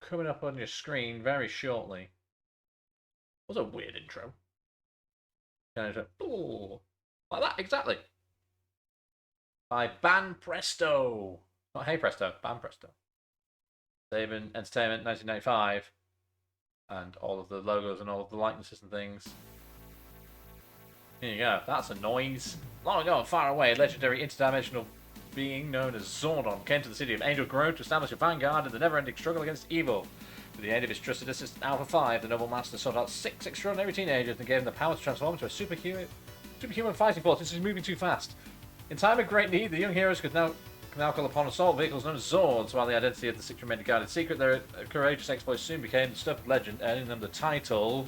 coming up on your screen very shortly. Was a weird intro. Kind of like that, exactly. By Ban Presto. Not Hey Presto, Ban Presto. Saban Entertainment 1995. And all of the logos and all of the likenesses and things. Here you go. That's a noise. Long ago and far away, a legendary interdimensional being known as Zordon came to the city of Angel Grove to establish a vanguard in the never-ending struggle against evil. With the aid of his trusted assistant Alpha 5, the noble master sought out 6 extraordinary teenagers and gave them the power to transform into a superhuman fighting force. This is moving too fast. In time of great need, the young heroes could now call upon assault vehicles known as Zords. While the identity of the 6 remained a guarded secret, their courageous exploits soon became the stuff of legend, earning them the title...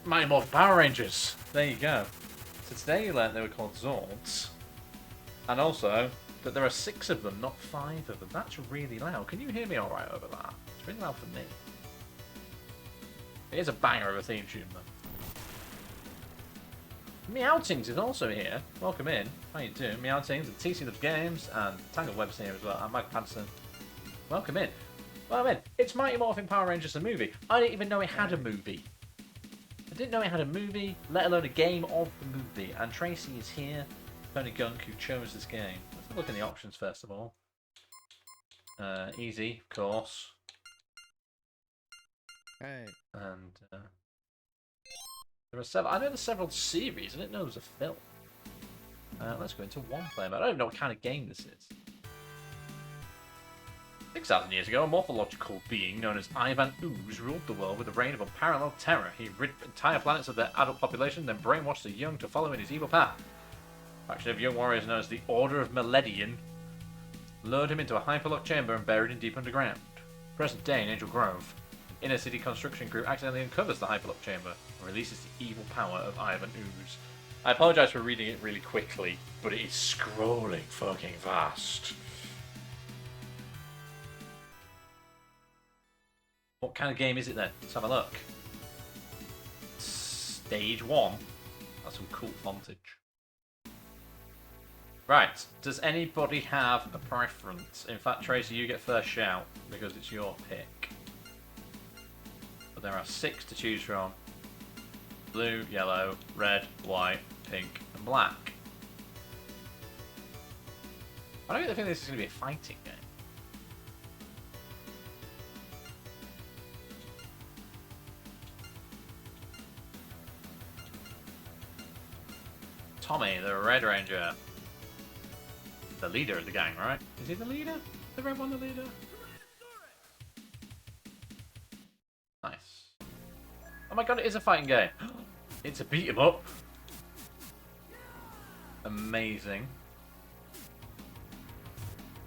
Mighty Morphin Power Rangers. There you go. So today you learned they were called Zords. And also that there are 6 of them, not 5 of them. That's really loud. Can you hear me alright over that? It's really loud for me. It is a banger of a theme tune though. Meowtings is also here. Welcome in. How you doing? Meowtings and TC Loves Games and Tangled Web's here as well. And Mike Patterson. Welcome in. Welcome in. It's Mighty Morphin Power Rangers the movie. I didn't even know it had a movie. I didn't know it had a movie, let alone a game of the movie. And Tracy is here, Tonigunk, who chose this game. Let's look at the options first of all. Easy, of course. Hey. And there are several. I know there's several series. I didn't know there was a film. Let's go into one player mode. I don't even know what kind of game this is. 6,000 years ago, a morphological being known as Ivan Ooze ruled the world with a reign of unparalleled terror. He rid entire planets of their adult population, then brainwashed the young to follow in his evil path. A faction of young warriors known as the Order of Millennium lured him into a hyperlock chamber and buried him deep underground. Present day in Angel Grove, an inner city construction crew accidentally uncovers the hyperlock chamber and releases the evil power of Ivan Ooze. I apologise for reading it really quickly, but it is scrolling fucking fast. What kind of game is it then? Let's have a look. Stage 1. That's some cool fontage. Right. Does anybody have a preference? In fact, Tracy, you get first shout because it's your pick. But there are 6 to choose from. Blue, yellow, red, white, pink, and black. I don't think this is going to be a fighting game. Tommy, the Red Ranger. The leader of the gang, right? Is he the leader? The red one the leader? Nice. Oh my god, it is a fighting game. It's a beat 'em up. Amazing.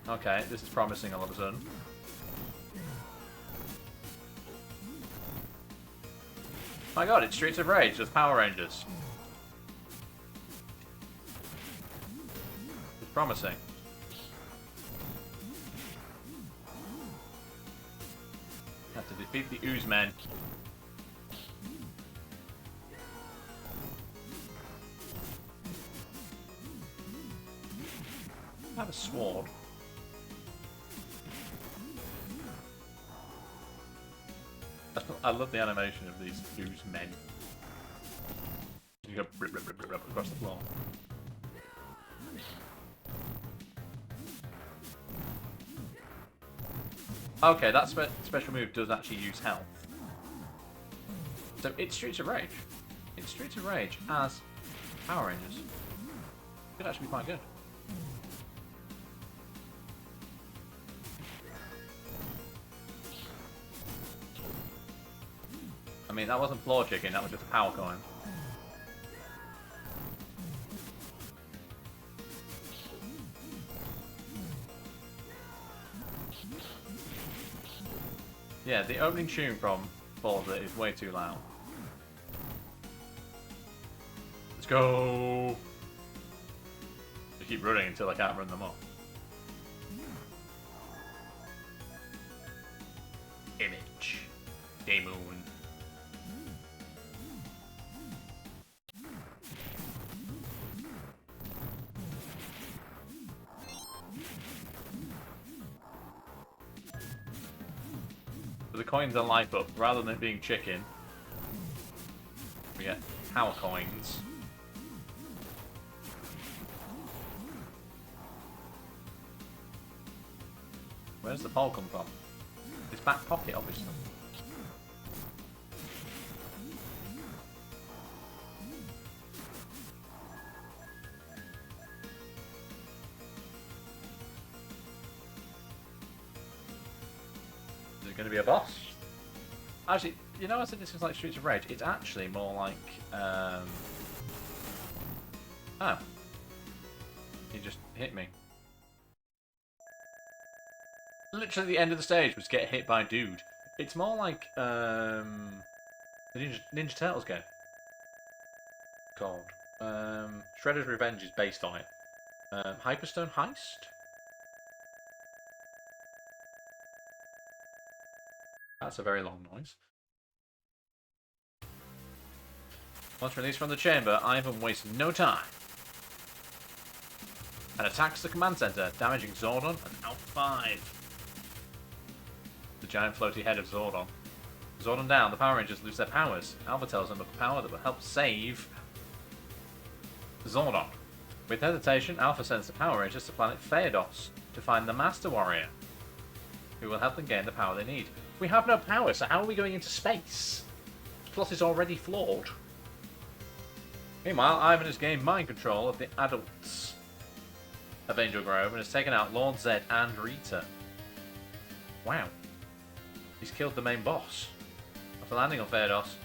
Okay, this is promising all of a sudden. My god, it's Streets of Rage with Power Rangers. Promising. Have to defeat the Ooze Men. Have a sword. I love the animation of these Ooze Men. You go rip, rip, rip, rip, rip across the floor. Okay, that special move does actually use health. So it's Streets of Rage. It's Streets of Rage as Power Rangers. Could actually be quite good. I mean, that wasn't floor chicken, that was just a power coin. Yeah, the opening tune from Forza is way too loud. Let's go! I keep running until I can't run them off. Image. Day Moon. the coins are light up rather than it being chicken. We get power coins. Where's the pole come from? His back pocket, obviously. Is it going to be a boss? Actually, you know I said this was like Streets of Rage? It's actually more like... Oh. He just hit me. Literally the end of the stage was get hit by dude. It's more like the Ninja Turtles game. Called Shredder's Revenge is based on it. Hyperstone Heist? That's a very long noise. Once released from the chamber, Ivan wastes no time and attacks the command center, damaging Zordon and Alpha 5. The giant floaty head of Zordon. Zordon down, the Power Rangers lose their powers. Alpha tells them of a power that will help save Zordon. With hesitation, Alpha sends the Power Rangers to planet Phaedos to find the Master Warrior, who will help them gain the power they need. We have no power, so how are we going into space? The plot is already flawed. Meanwhile, Ivan has gained mind control of the adults of Angel Grove and has taken out Lord Zed and Rita. Wow. He's killed the main boss. After landing on Phaedos,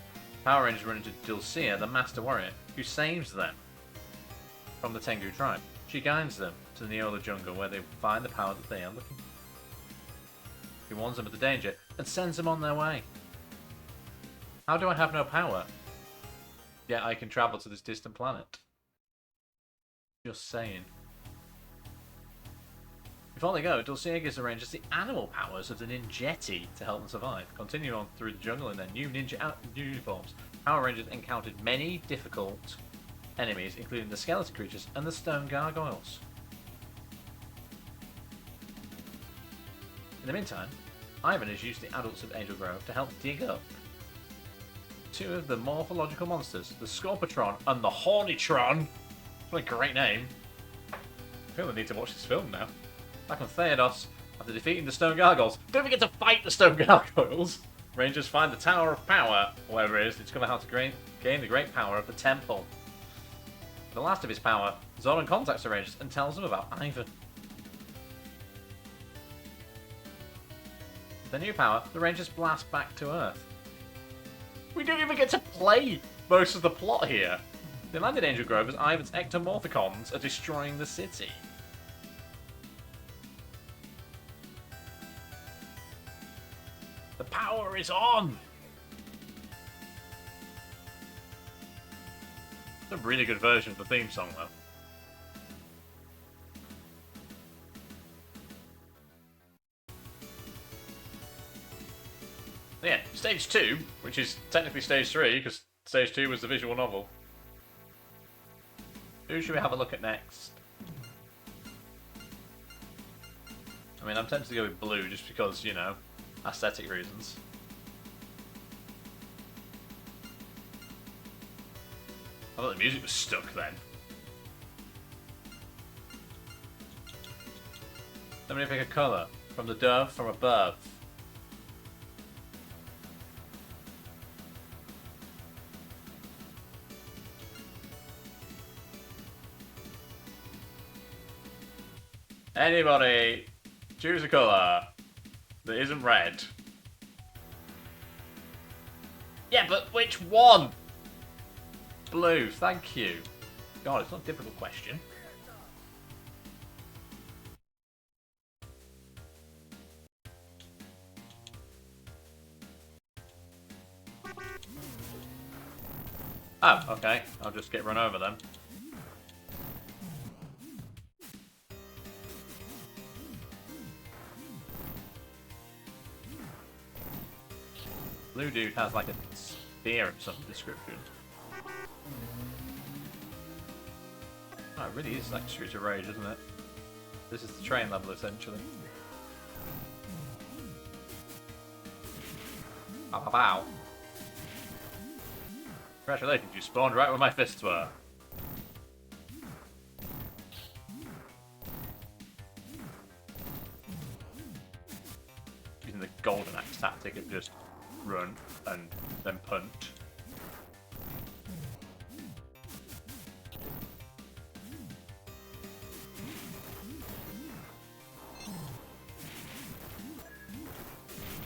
Power Rangers run into Dulcea, the Master Warrior, who saves them from the Tengu tribe. She guides them to the Neola jungle where they find the power that they are looking for. He warns them of the danger and sends them on their way. How do I have no power? Yet I can travel to this distant planet. Just saying. Before they go, Dulcea gives the Rangers the animal powers of the Ninjetti to help them survive. Continue on through the jungle in their new ninja uniforms. Power Rangers encountered many difficult enemies, including the skeleton creatures and the stone gargoyles. In the meantime, Ivan has used the adults of Angel Grove to help dig up two of the morphological monsters, the Scorpatron and the Hornitron. What a great name. I feel I need to watch this film now. Back on Phaedos, after defeating the Stone Gargoyles. Don't forget to fight the Stone Gargoyles! Rangers find the Tower of Power, or whatever it is, to discover how to gain the great power of the temple. The last of his power, Zordon contacts the Rangers and tells them about Ivan. With their new power, the Rangers blast back to Earth. We don't even get to play most of the plot here. They land in Angel Grove as Ivan's ectomorphicons are destroying the city. The power is on! It's a really good version of the theme song, though. Yeah, stage 2, which is technically stage 3, because stage 2 was the visual novel. Who should we have a look at next? I mean, I'm tempted to go with blue just because, you know, aesthetic reasons. I thought the music was stuck then. Let me pick a colour. From the dove, from above. Anybody, choose a colour that isn't red. Yeah, but which one? Blue, thank you. God, it's not a difficult question. Oh, okay. I'll just get run over then. Blue dude has like a spear of some description. Oh, it really is like Streets of Rage, isn't it? This is the train level, essentially. Pow, pow, pow. Congratulations, you spawned right where my fists were. Using the golden axe tactic of just run and then punch.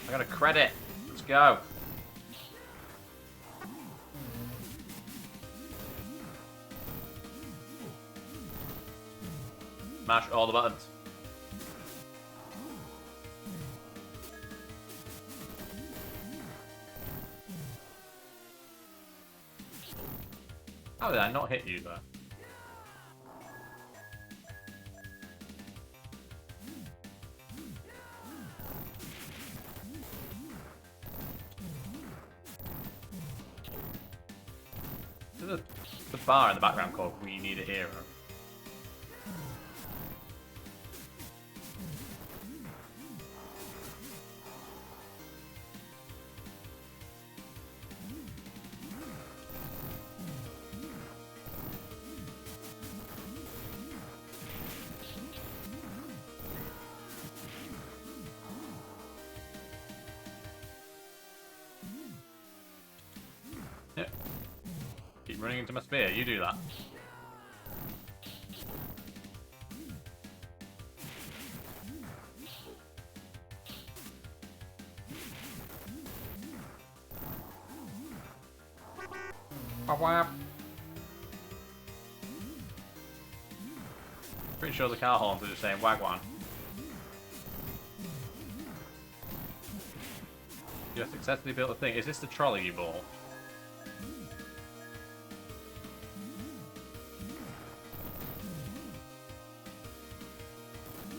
I got a credit. Let's go. Smash all the buttons. How did I not hit you there? There's the bar in the background called "We Need a Hero." Yep. Keep running into my spear. You do that. Pretty sure the car horns are just saying wagwan. You have successfully built a thing. Is this the trolley you bought?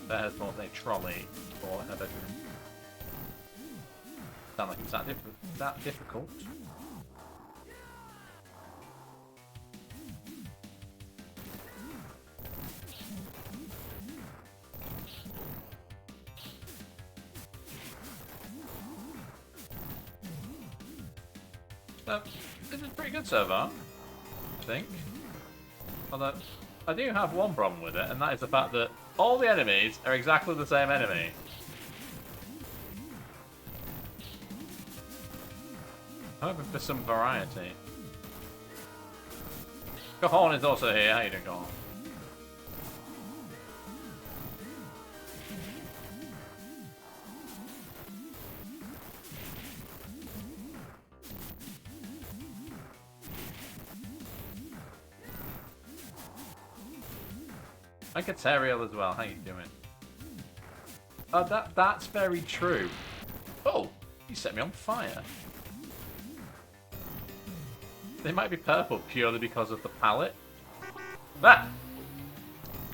There's bought a trolley for her bedroom. Sound like it's that difficult. So, this is pretty good so far, I think. Although, I do have one problem with it, and that is the fact that all the enemies are exactly the same enemy. I'm hoping for some variety. Cajon is also here. How you doing, Cajon? I get Ariel as well. How you doing? Oh, that's very true. Oh, you set me on fire. They might be purple purely because of the palette. Ah!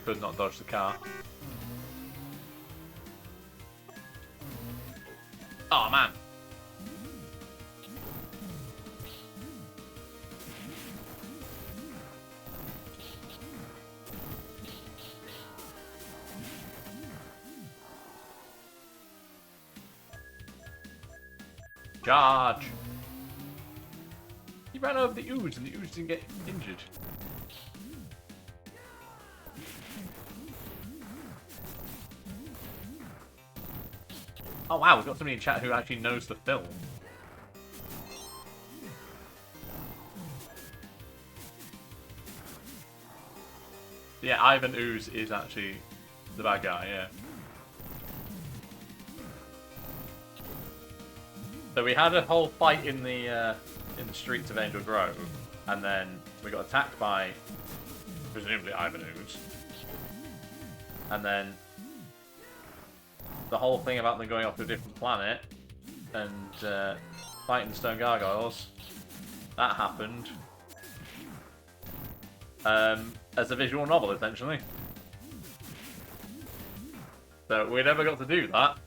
Could not dodge the car. Oh man. Charge! He ran over the ooze and the ooze didn't get injured. Oh wow, we've got somebody in chat who actually knows the film. Yeah, Ivan Ooze is actually the bad guy, yeah. So we had a whole fight in the streets of Angel Grove, and then we got attacked by presumably Ivan Ooze. And then the whole thing about them going off to a different planet and fighting stone gargoyles, that happened as a visual novel, essentially. So we never got to do that.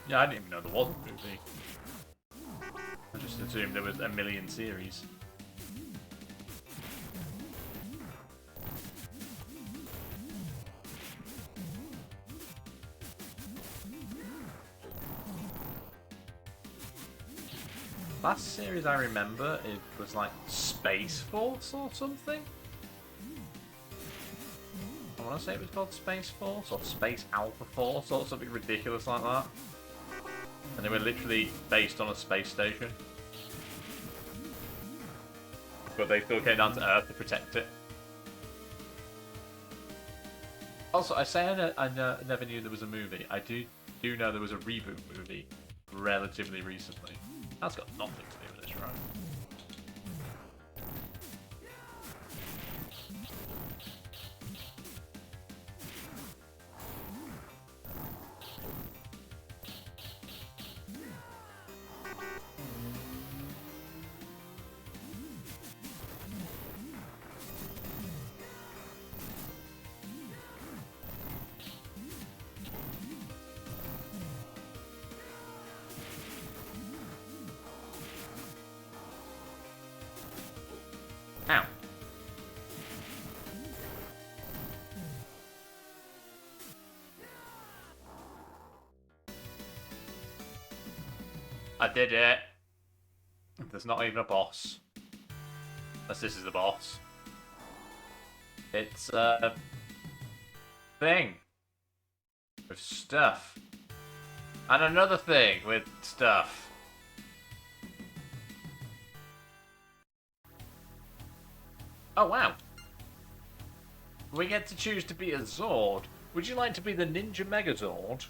Yeah, I didn't even know there was a movie. I just assumed there was a million series. Last series I remember, it was like Space Force or something. I want to say it was called Space Force or Space Alpha Force or something ridiculous like that. And they were literally based on a space station. But they still came down to Earth to protect it. Also, I say I never knew there was a movie. I do know there was a reboot movie relatively recently. That's got nothing to do with this, right? Ow. I did it. There's not even a boss. Unless this is the boss. It's a thing with stuff. And another thing with stuff. Oh, wow. We get to choose to be a Zord. Would you like to be the Ninja Megazord?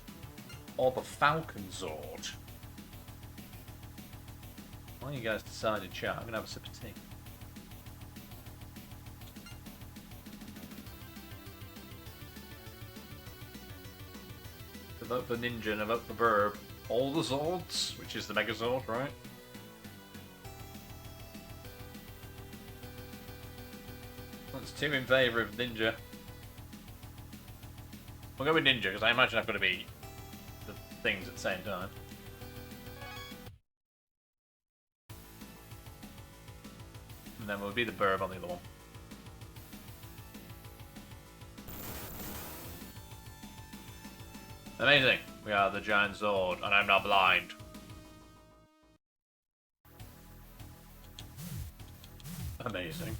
Or the Falcon Zord? Why don't you guys decide in chat? I'm going to have a sip of tea. Evoke the ninja and evoke the verb. All the Zords, which is the Megazord, right? That's 2 in favour of ninja. We'll go with ninja, because I imagine I've got to be the things at the same time. And then we'll be the burb on the other one. Amazing. We are the giant Zord, and I'm not blind. Amazing.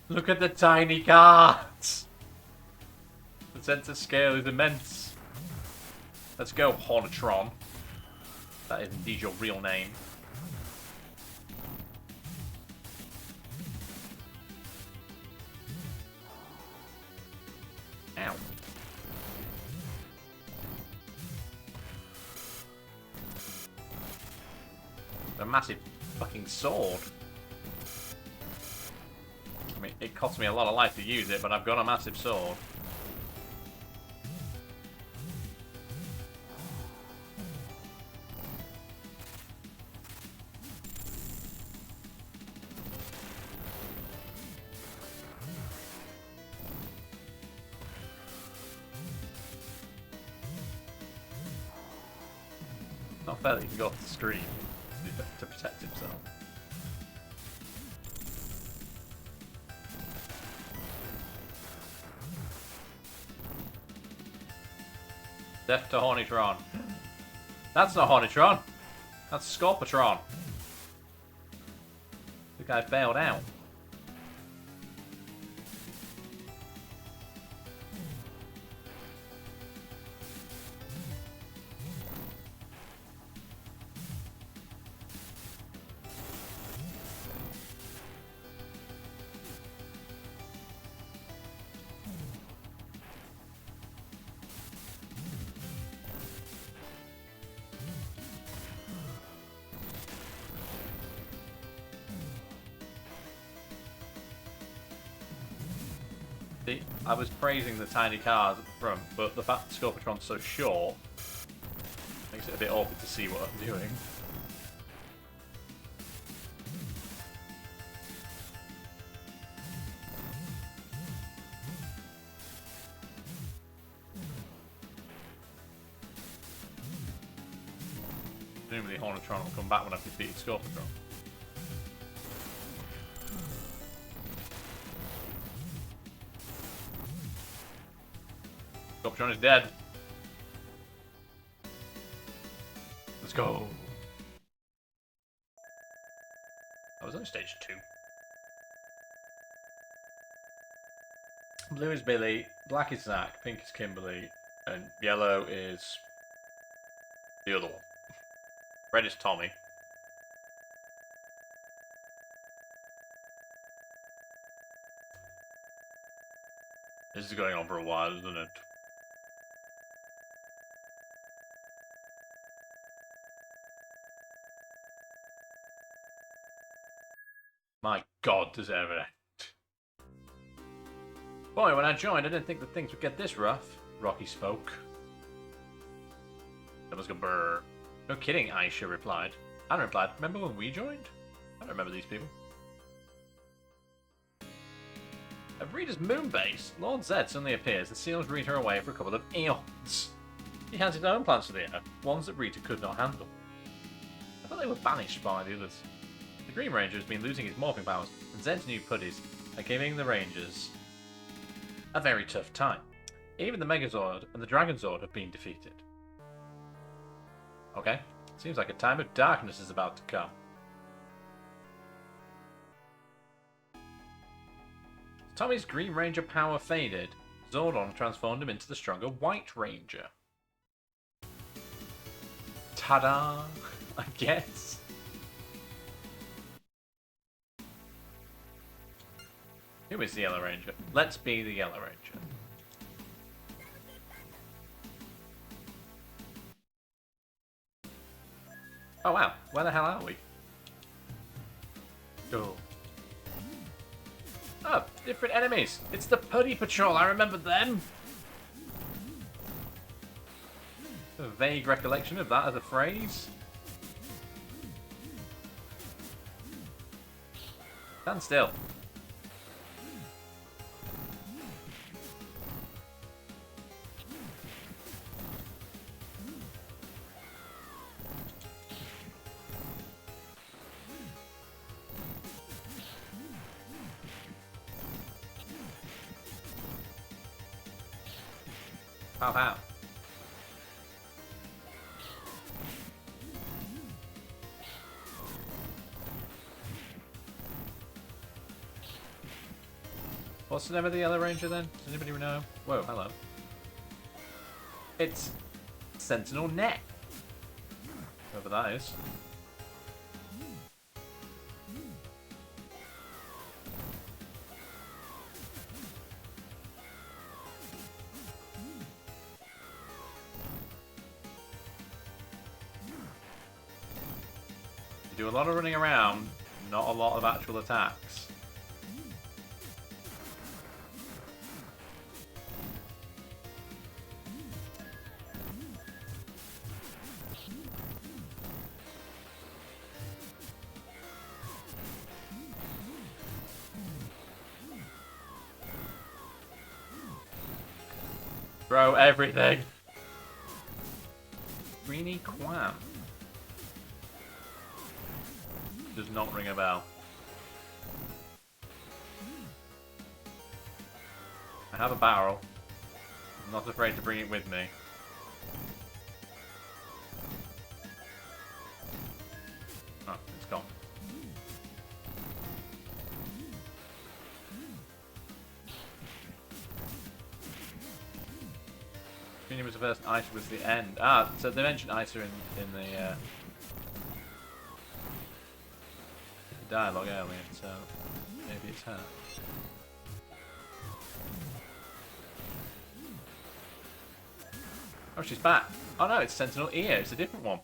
Look at the tiny cards! The sense of scale is immense. Let's go, Hornetron. That is indeed your real name. Ow. A massive fucking sword. I mean, it cost me a lot of life to use it, but I've got a massive sword. Not fair that he can go off the screen to protect himself. Death to Hornetron. That's not Hornetron. That's Scorpatron. The guy bailed out. See, I was praising the tiny cars at the front, but the fact that Scorpatron's so short makes it a bit awkward to see what I'm doing. Presumably Hornetron will come back when I've defeated Scorpion. Scorpion is dead. Let's go. I was on stage 2. Blue is Billy, black is Zach, pink is Kimberly, and yellow is the other one. Red is Tommy. This is going on for a while, isn't it? My God, does it ever end? Boy, when I joined, I didn't think that things would get this rough. Rocky spoke. That was a brr. No kidding, Aisha replied. Anna replied, remember when we joined? I don't remember these people. At Rita's moon base, Lord Zed suddenly appears and seals Rita away for a couple of eons. He has his own plans for the Earth, ones that Rita could not handle. I thought they were banished by the others. The Green Ranger has been losing his morphing powers, and Zed's new putties are giving the Rangers a very tough time. Even the Megazord and the Dragon Zord have been defeated. Okay, seems like a time of darkness is about to come. Tommy's Green Ranger power faded. Zordon transformed him into the stronger White Ranger. Ta-da! I guess. Who is the Yellow Ranger? Let's be the Yellow Ranger. Oh wow, where the hell are we? Oh. Oh, different enemies. It's the Putty Patrol, I remember them. A vague recollection of that as a phrase. Stand still. Pow pow. What's the name of the Yellow Ranger then? Does anybody know? Whoa, hello. It's Sentinel Neck. Whoever that is. You do a lot of running around, not a lot of actual attacks. Throw everything. Greeny Quam. Does not ring a bell. I have a barrel. I'm not afraid to bring it with me. Oh, it's gone. Junior was the first, Isa was the end. Ah, so they mentioned Isa in the dialogue earlier, so maybe it's her. Oh, she's back. Oh no, it's Sentinel Ear. It's a different one.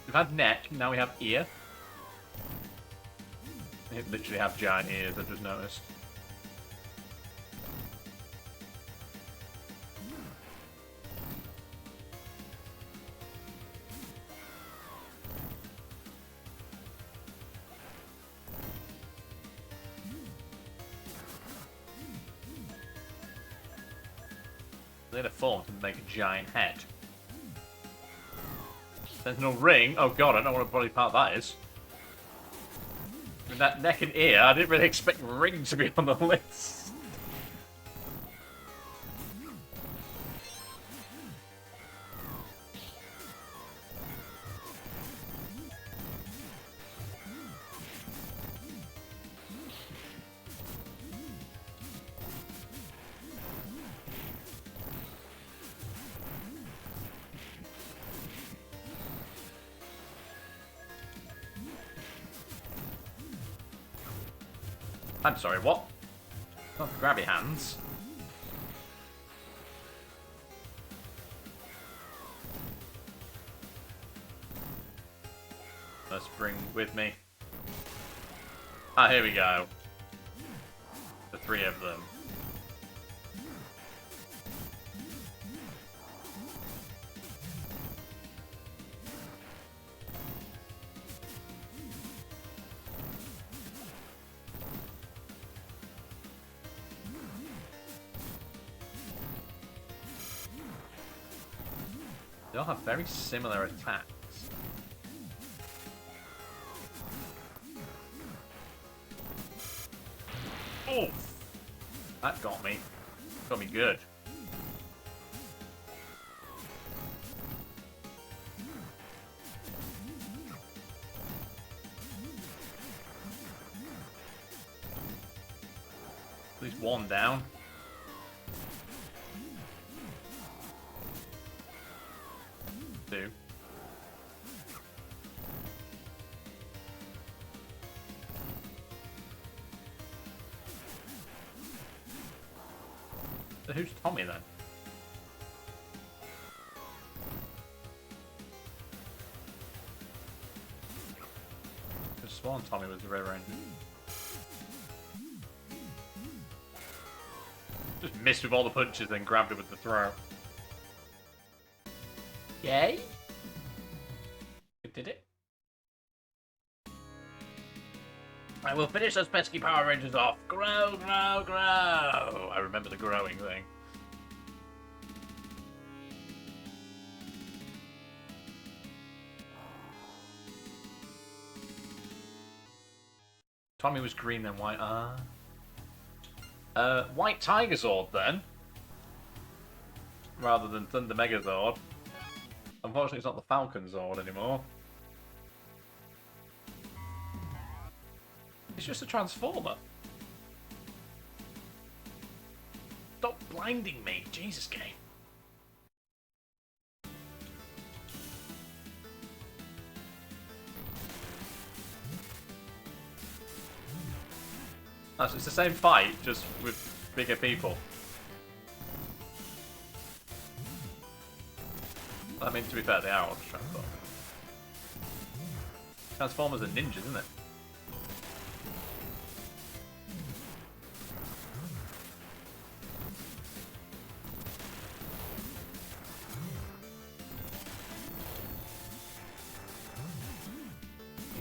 We've had neck, now we have ear. They literally have giant ears, I've just noticed. They had a form to make a giant head. Sentinel ring? Oh god, I don't know what a bloody part that is. With that neck and ear, I didn't really expect ring to be on the list. I'm sorry, what? Not grab your hands. Let's bring with me. Ah, here we go. The three of them. They all have very similar attacks. Oh! That got me. Got me good. At least one down. Two. So who's Tommy then? I sworn Tommy was the Red Ranger. Just missed with all the punches, then grabbed it with the throw. Yay! It did it. I will finish those pesky Power Rangers off. Grow, grow, grow. I remember the growing thing. Tommy was green, then white. White Tiger Zord then, rather than Thunder Megazord. Unfortunately, it's not the Falcon Zord anymore. It's just a Transformer. Stop blinding me, Jesus game. It's the same fight, just with bigger people. I mean, to be fair, they are all Transformers. Transformers are ninjas, isn't it?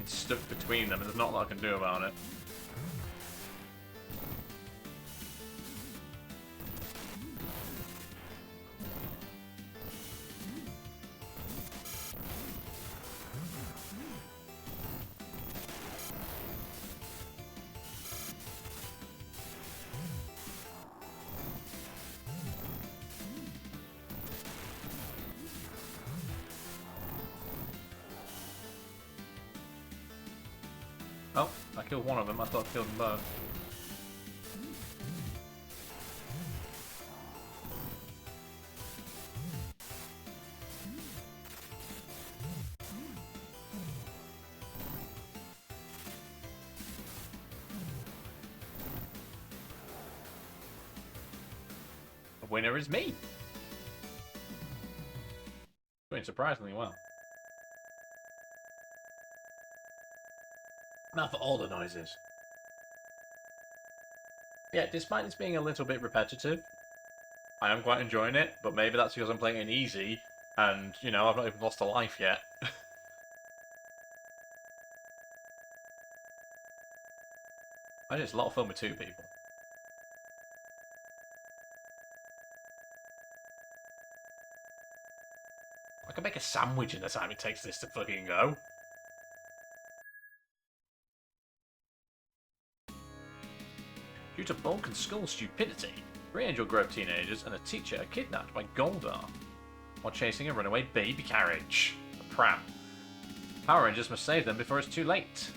It's stuck between them, and there's not a lot I can do about it. Oh, I killed one of them. I thought I killed them both. The winner is me. Doing surprisingly well. Now for all the noises. Yeah, despite this being a little bit repetitive, I am quite enjoying it, but maybe that's because I'm playing it easy, and, you know, I've not even lost a life yet. I just a lot of fun with two people. I I can make a sandwich in the time it takes this to fucking go. Due to Vulcan Skull's stupidity, 3 Angel Grove teenagers and a teacher are kidnapped by Goldar while chasing a runaway baby carriage. A pram. Power Rangers must save them before it's too late.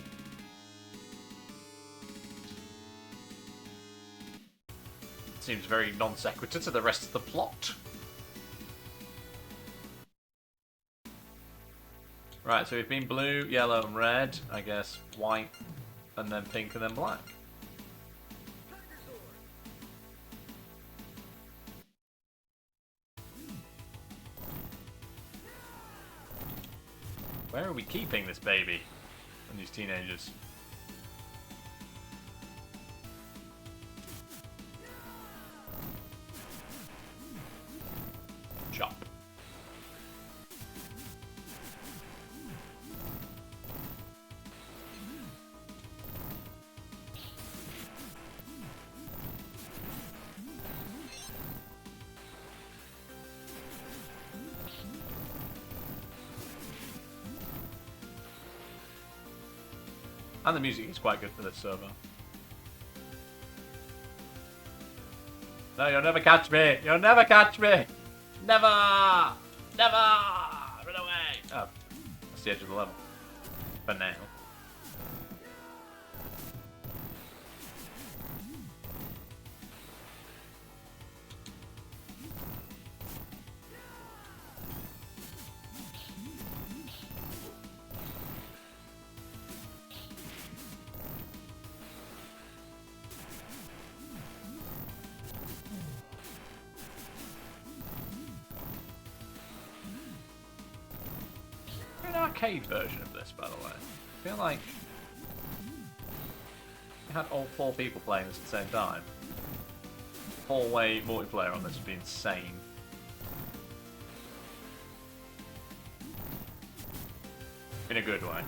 Seems very non sequitur to the rest of the plot. Right, so we've been blue, yellow, and red. I guess white, and then pink, and then black. Where are we keeping this baby and these teenagers? Chop. And the music is quite good for this server. No, you'll never catch me! You'll never catch me! Never! Never! Run away! Oh, that's the edge of the level. For now. An arcade version of this, by the way. I feel like you had all 4 people playing this at the same time. 4-way multiplayer on this would be insane. In a good way.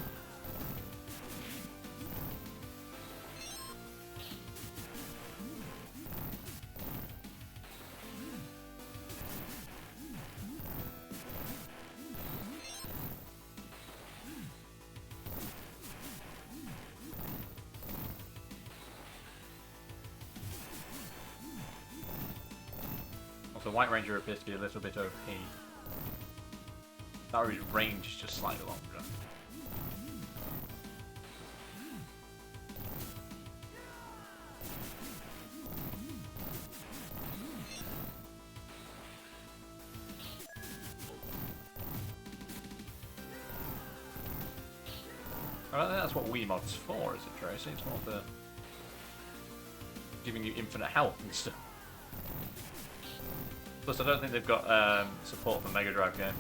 The White Ranger appears to be a little bit OP. That range is just slightly longer. I don't think that's what Wiimote's for, is it, Tracy? It's more for giving you infinite health and stuff. Plus, I don't think they've got support for Mega Drive games.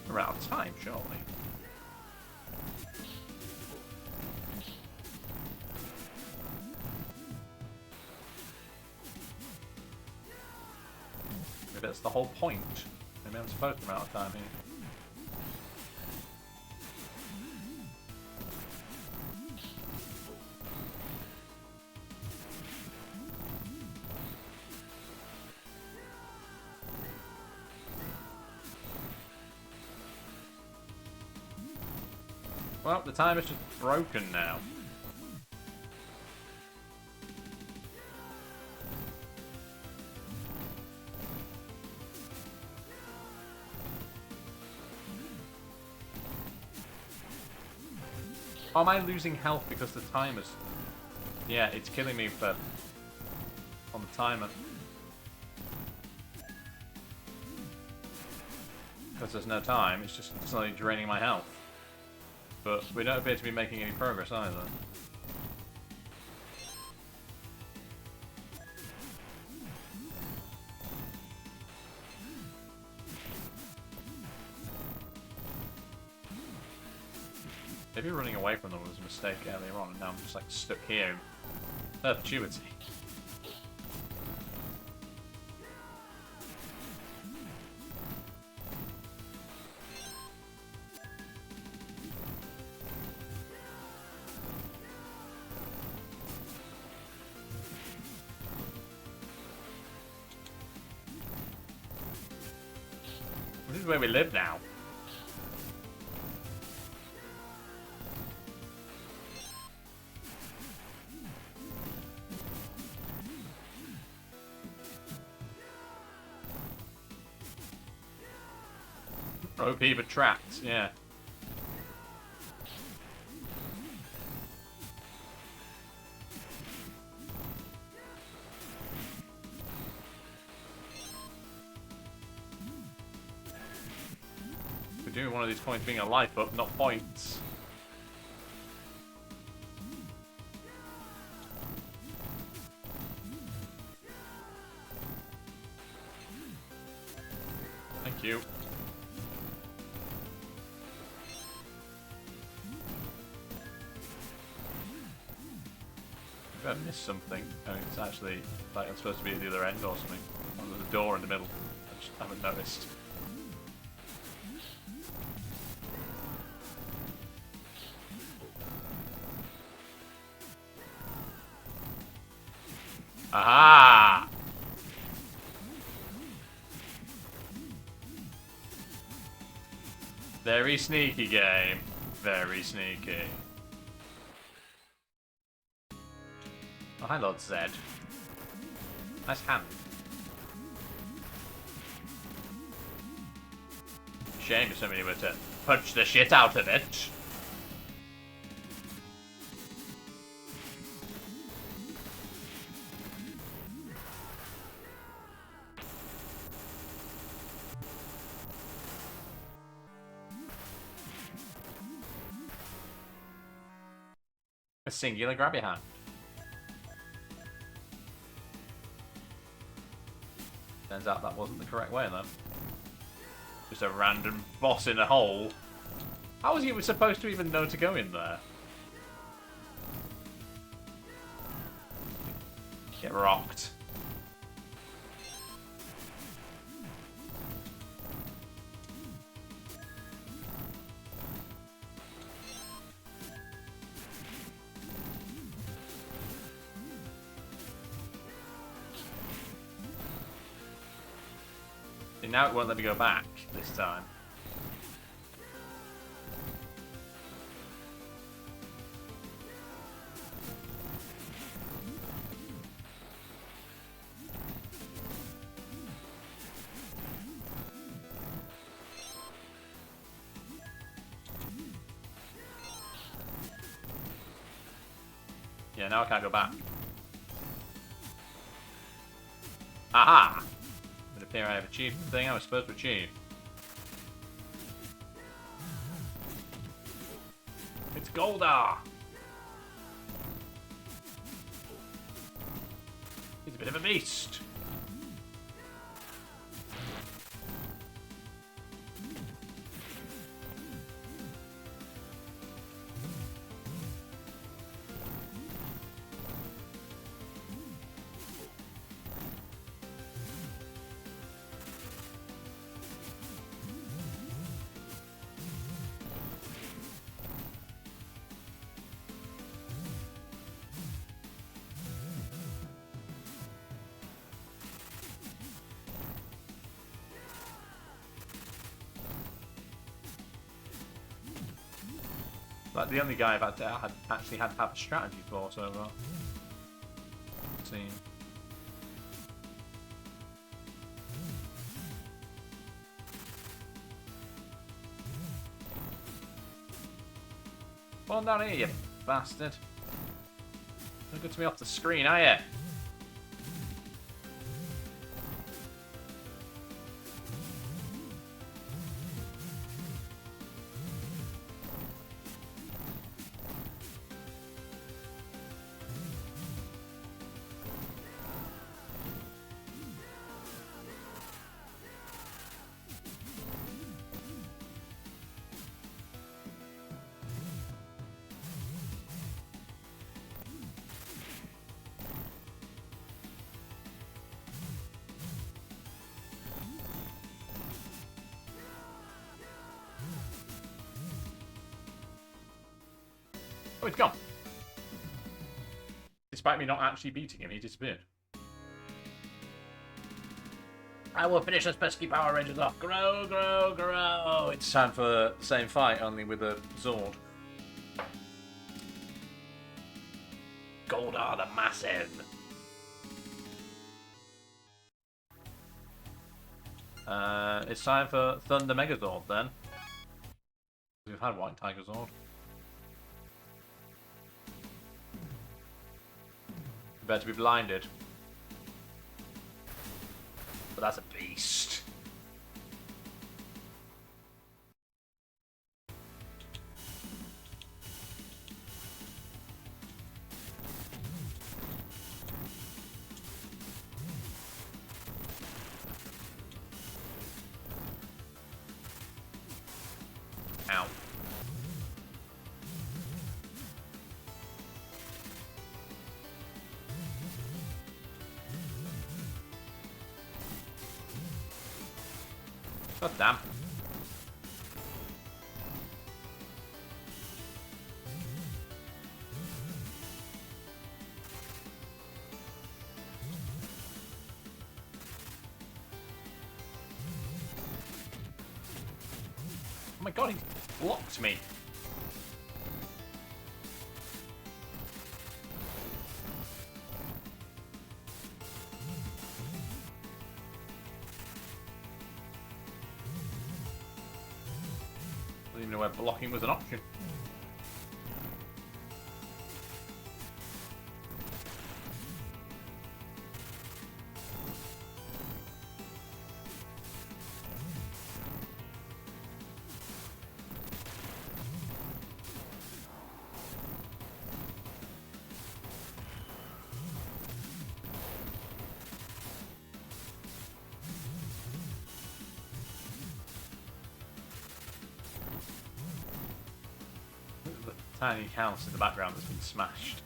We're out of time, surely. Maybe that's the whole point. Maybe I'm supposed to run out of time here. Well, the timer's just broken now. Oh, am I losing health because the timer's... Yeah, it's killing me for... on the timer. Because there's no time, it's just slowly draining my health. But we don't appear to be making any progress either. Maybe running away from them was a mistake earlier on, and now I'm just like stuck here in perpetuity. This is where we live now. OP but trapped, yeah. We're doing one of these points being a life up, not points. Thank you. I missed something. I mean, it's actually like I'm supposed to be at the other end or something. Oh, there's a door in the middle. I just haven't noticed. Aha! Very sneaky game. Very sneaky. Oh, hi, Lord Zed. Nice hand. Shame if somebody were to punch the shit out of it. A singular grab your hand. Turns out that wasn't the correct way, though. Just a random boss in a hole. How was he supposed to even know to go in there? Get rocked. And now it won't let me go back this time. Yeah, now I can't go back. Aha! It appears I have achieved the thing I was supposed to achieve. It's Goldar! He's a bit of a beast. Like the only guy I've had actually had to have a strategy for so far. Team. Come on down here, you bastard. Don't go to me off the screen, are you? Oh, it's gone. Despite me not actually beating him, he disappeared. I will finish this pesky Power Rangers off. Grow, grow, grow. It's time for the same fight, only with a Zord. Goldar the Massive. It's time for Thunder Megazord then. We've had White Tiger Zord. Better be blinded. But that's a beast. Ow. God damn. Oh my god, he blocked me. I didn't even know where blocking was an option. Tiny house in the background that's been smashed.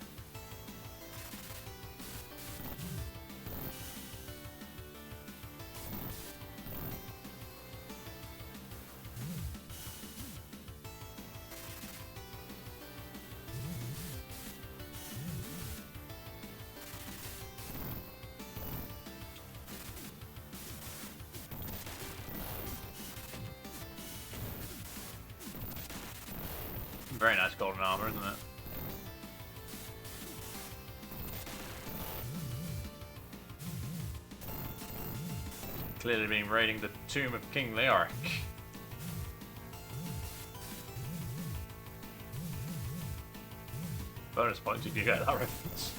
Very nice golden armor, isn't it? Clearly been raiding the tomb of King Leoric. Bonus points if you get that reference.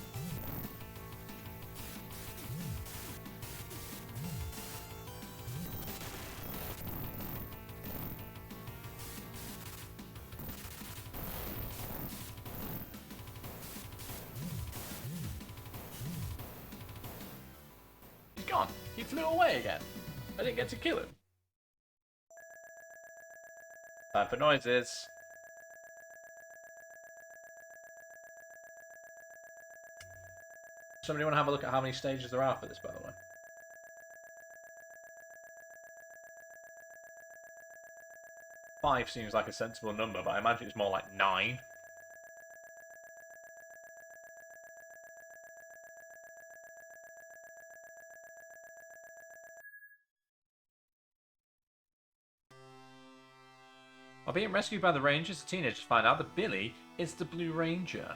Gone. He flew away again. I didn't get to kill him. Time for noises. Somebody want to have a look at how many stages there are for this, by the way? 5 seems like a sensible number, but I imagine it's more like 9. While being rescued by the Rangers, the teenagers find out that Billy is the Blue Ranger.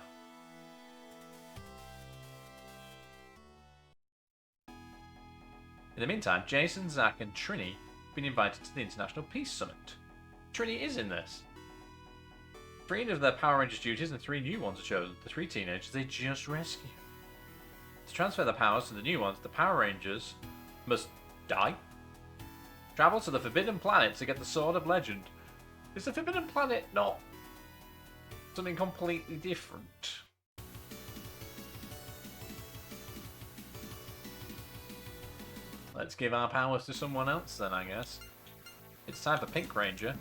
In the meantime, Jason, Zack, and Trini have been invited to the International Peace Summit. Trini is in this. 3 of their Power Rangers duties and 3 new ones are chosen. The 3 teenagers they just rescued. To transfer their powers to the new ones, the Power Rangers must die, travel to the Forbidden Planet to get the Sword of Legend. Is the Forbidden Planet not something completely different? Let's give our powers to someone else then, I guess. It's time for Pink Ranger.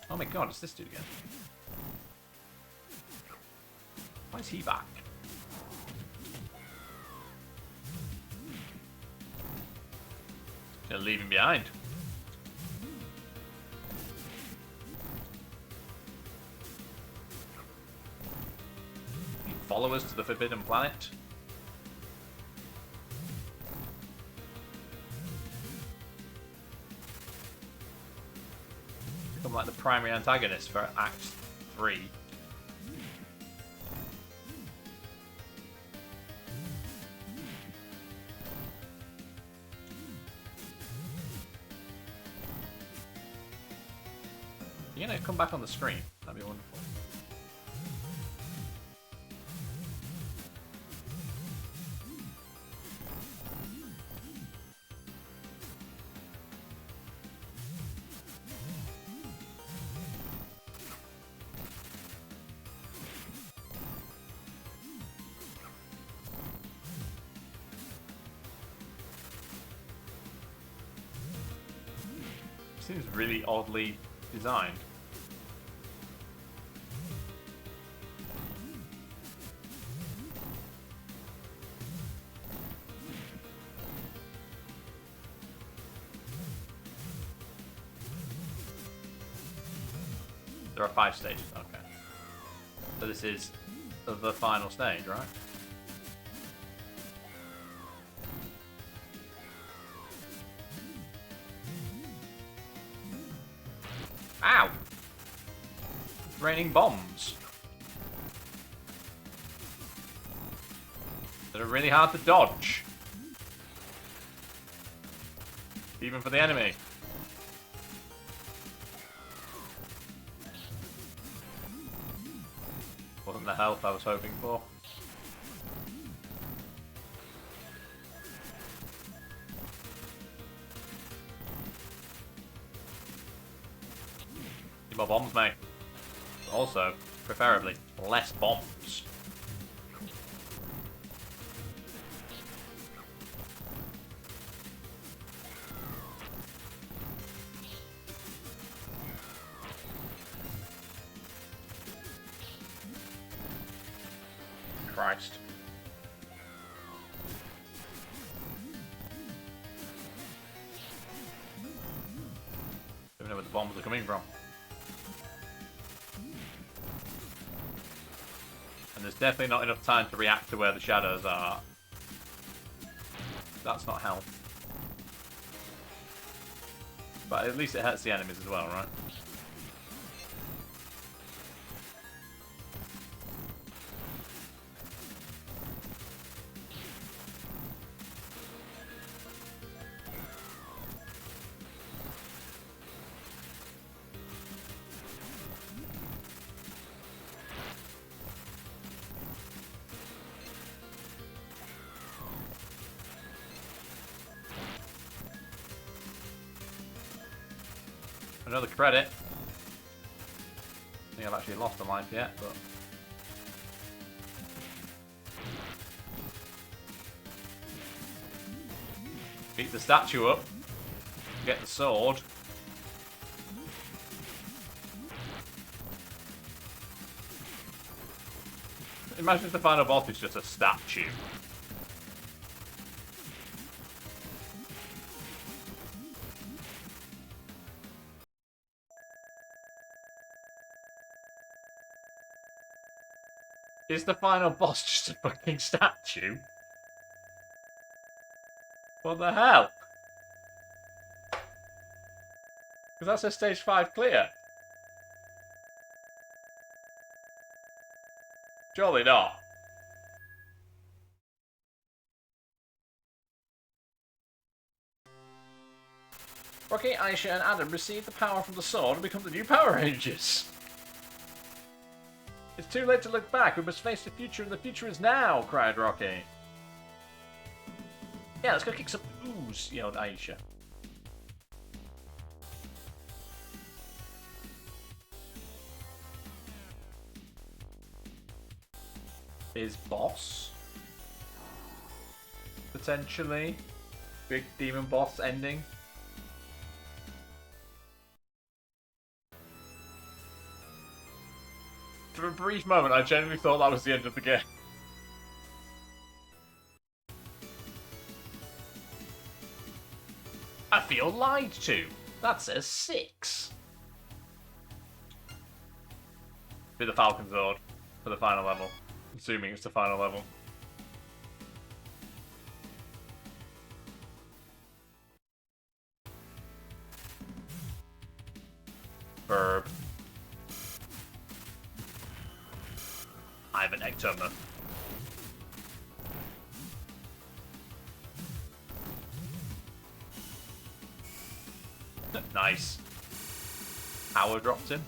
Oh my god, it's this dude again. Why is he back? Gonna leave him behind. followers to the Forbidden Planet. Become like the primary antagonist for Act 3. You know, come back on the screen. That'd be wonderful. Seems really oddly designed. There are 5 stages, okay. So this is the final stage, right? Ow! It's raining bombs. That are really hard to dodge. Even for the enemy. Wasn't the health I was hoping for. Need more bombs, mate. But also, preferably, less bombs. Christ. Don't know where the bombs are coming from. And there's definitely not enough time to react to where the shadows are. That's not health. But at least it hurts the enemies as well, right? Another credit. I think I've actually lost a life yet, but... Beat the statue up. Get the sword. Imagine if the final boss is just a statue. Is the final boss just a fucking statue? What the hell? Because that says stage 5 clear. Surely not. Rocky, Aisha, and Adam receive the power from the sword and become the new Power Rangers. It's too late to look back. We must face the future, and the future is now, cried Rocky. Yeah, let's go kick some ooze, yelled Aisha. Is boss? Potentially. Big demon boss ending. For a brief moment, I genuinely thought that was the end of the game. I feel lied to. That says 6. Do the Falcon Sword for the final level. Assuming it's the final level. Verb. I'm an ectomer. Nice. Power dropped him.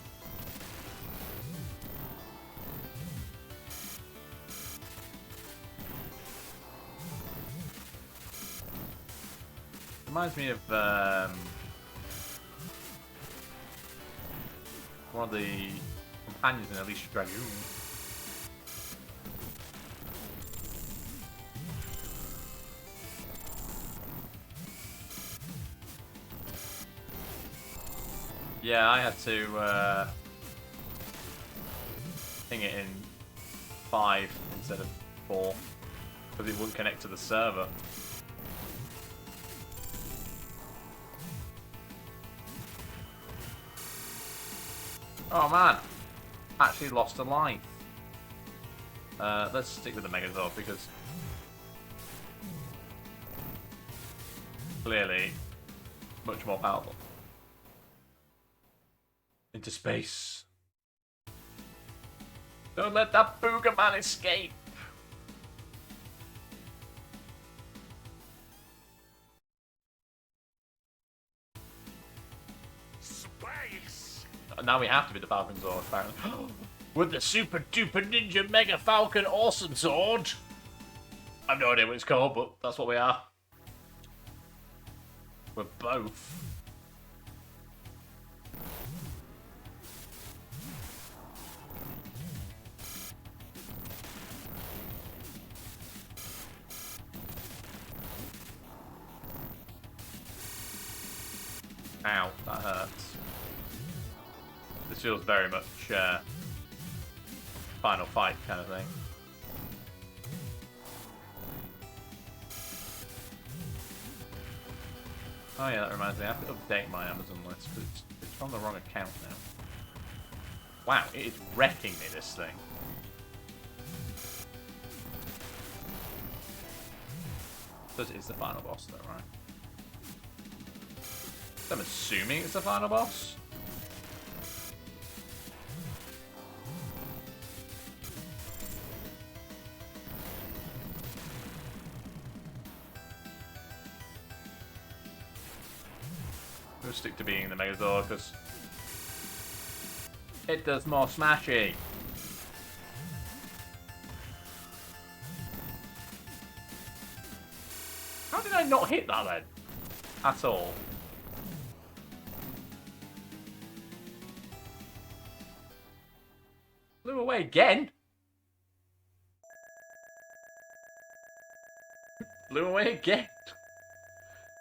Reminds me of one of the companions in Alicia Dragoon. Yeah, I had to ping it in 5 instead of 4 because it wouldn't connect to the server. Oh man, actually lost a life. Let's stick with the Megazord because clearly much more powerful. Into space. Don't let that Booger Man escape. Space. Now we have to be the Falcon Zord, apparently. With the Super Duper Ninja Mega Falcon Awesome Zord. I have no idea what it's called, but that's what we are. We're both. Ow, that hurts. This feels very much final fight kind of thing. Oh yeah, that reminds me, I have to update my Amazon list because it's from the wrong account now. Wow, it is wrecking me, this thing. Because it is the final boss though, right? I'm assuming it's the final boss. We'll stick to being the Megazord because it does more smashy. How did I not hit that then? At all. Flew away again? Flew away again?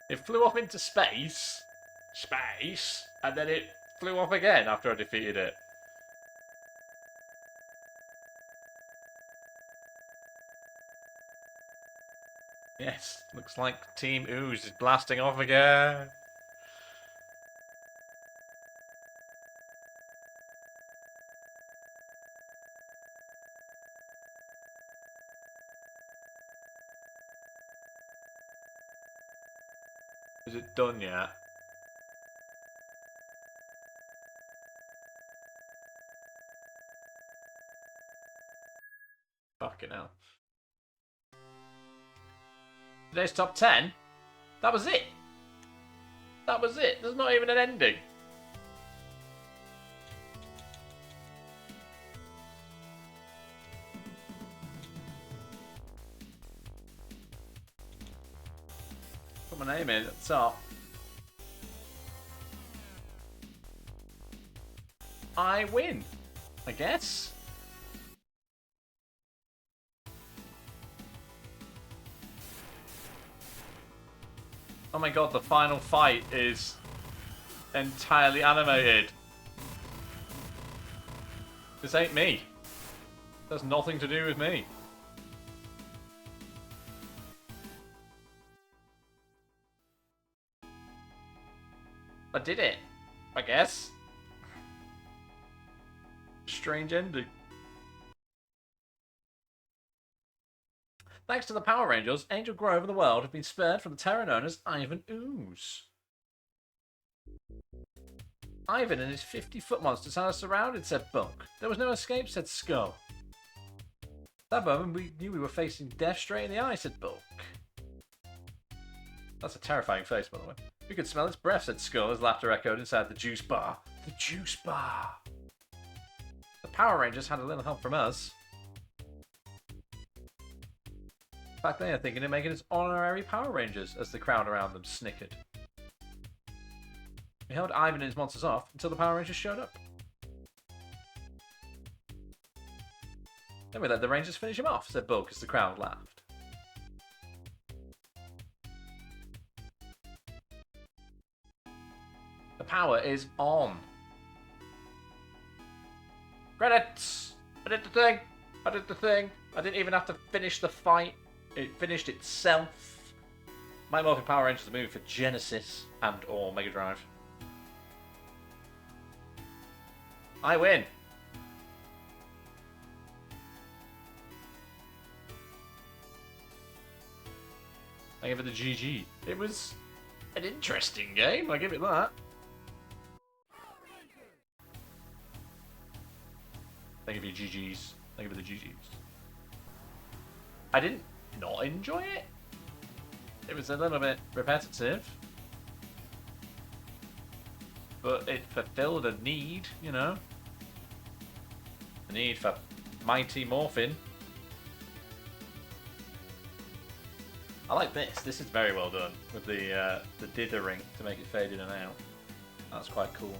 It flew off into space. Space. And then it flew off again after I defeated it. Yes, looks like Team Ooze is blasting off again. Is it done yet? Fucking hell. Today's top 10? That was it. That was it. There's not even an ending. Put my name in at the top. I win, I guess. Oh my god, the final fight is entirely animated. This ain't me. There's nothing to do with me. I did it, I guess. Strange ending. Thanks to the Power Rangers, Angel Grove and the world have been spared from the terror known as Ivan Ooze. Ivan and his 50-foot monsters had us surrounded, said Bunk. There was no escape, said Skull. That moment, we knew we were facing death straight in the eye, said Bulk. That's a terrifying face, by the way. We could smell its breath, said Skull, as laughter echoed inside the juice bar. The juice bar! The Power Rangers had a little help from us. In fact, they are thinking of making us honorary Power Rangers, as the crowd around them snickered. We held Ivan and his monsters off until the Power Rangers showed up. Then we let the Rangers finish him off, said Bulk as the crowd laughed. The power is on. Credits! I did the thing! I did the thing! I didn't even have to finish the fight. It finished itself. Mighty Morphin Power Rangers the movie for Genesis and or Mega Drive. I win! I give it the GG. It was an interesting game, I give it that. I give you GGs. I give it the GGs. I didn't not enjoy it. It was a little bit repetitive. But it fulfilled a need, you know. The need for Mighty Morphin. I like this. This is very well done with the dithering to make it fade in and out. That's quite cool.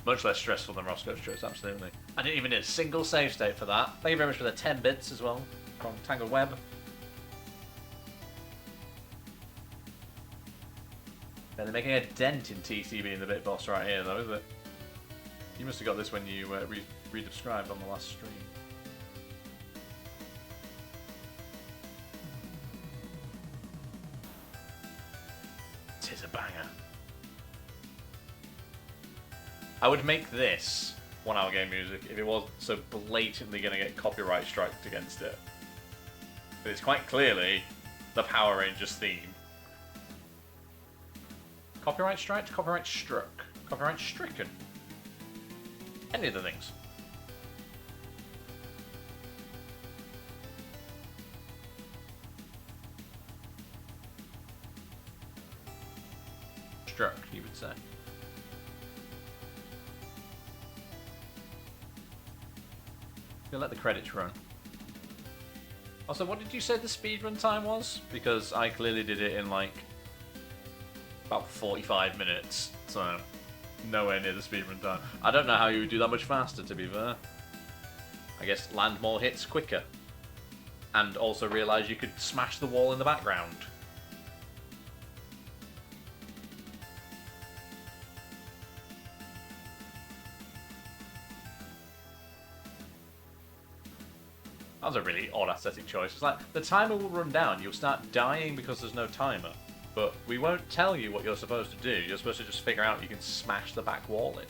Much less stressful than Roscoe's Choice, absolutely. I didn't even need a single save state for that. Thank you very much for the 10 bits as well from Tangled Web. Yeah, they're making a dent in TC being the bit boss right here, though, is it? You must have got this when you redescribed on the last stream. Tis a banger. I would make this 1 hour game music if it wasn't so blatantly going to get copyright striked against it. But it's quite clearly the Power Rangers theme. Copyright striked? Copyright struck? Copyright stricken? Any of the things. Struck, you would say. Gonna let the credits run. Also, what did you say the speedrun time was? Because I clearly did it in like about 45 minutes, so nowhere near the speedrun time. I don't know how you would do that much faster, to be fair. I guess land more hits quicker. And also realise you could smash the wall in the background. That was a really odd aesthetic choice. It's like, the timer will run down, you'll start dying because there's no timer. But we won't tell you what you're supposed to do. You're supposed to just figure out you can smash the back wall in.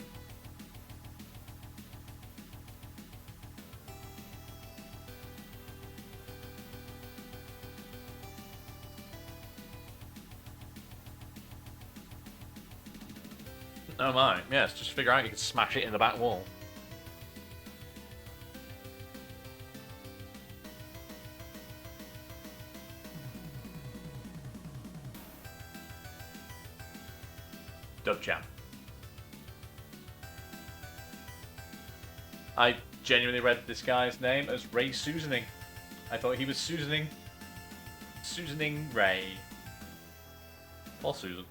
Oh my, yes, just figure out you can smash it in the back wall. Dub Jam. I genuinely read this guy's name as Ray Susaning. I thought he was Susaning Ray. Or Susan.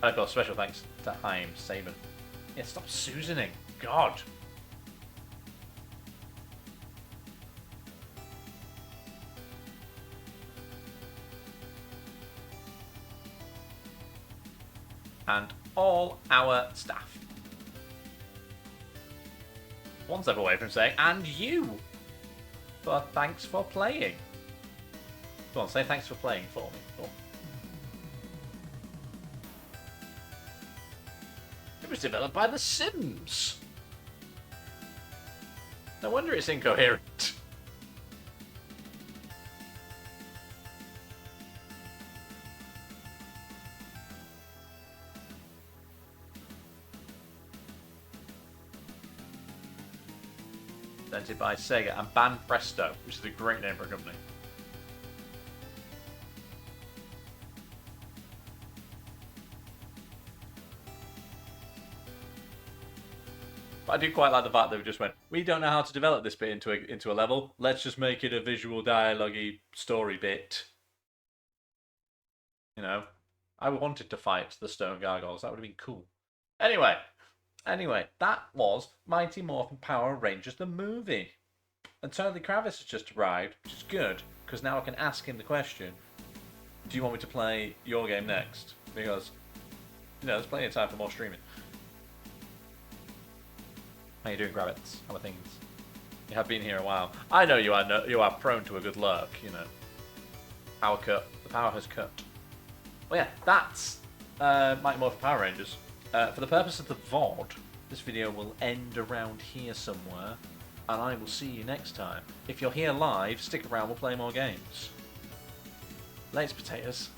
I've got special thanks to Haim Saban. Yeah, stop Susaning. God. And all our staff. One step away from saying, and you! But thanks for playing. Go on, say thanks for playing for me. Go on. was developed by The Sims. No wonder it's incoherent. Presented by Sega and Ban Presto, which is a great name for a company. But I do quite like the fact that we just went, we don't know how to develop this bit into a level. Let's just make it a visual dialogue-y story bit. You know, I wanted to fight the stone gargoyles. That would have been cool. Anyway, that was Mighty Morphin Power Rangers the movie. And Tony Kravitz has just arrived, which is good, because now I can ask him the question, do you want me to play your game next? Because, there's plenty of time for more streaming. How you doing, Kravitz? How are things? You have been here a while. I know you are prone to a good lurk, Power cut. The power has cut. Well, yeah, that's Mighty Morphin Power Rangers. For the purpose of the VOD, this video will end around here somewhere. And I will see you next time. If you're here live, stick around, we'll play more games. Later, potatoes.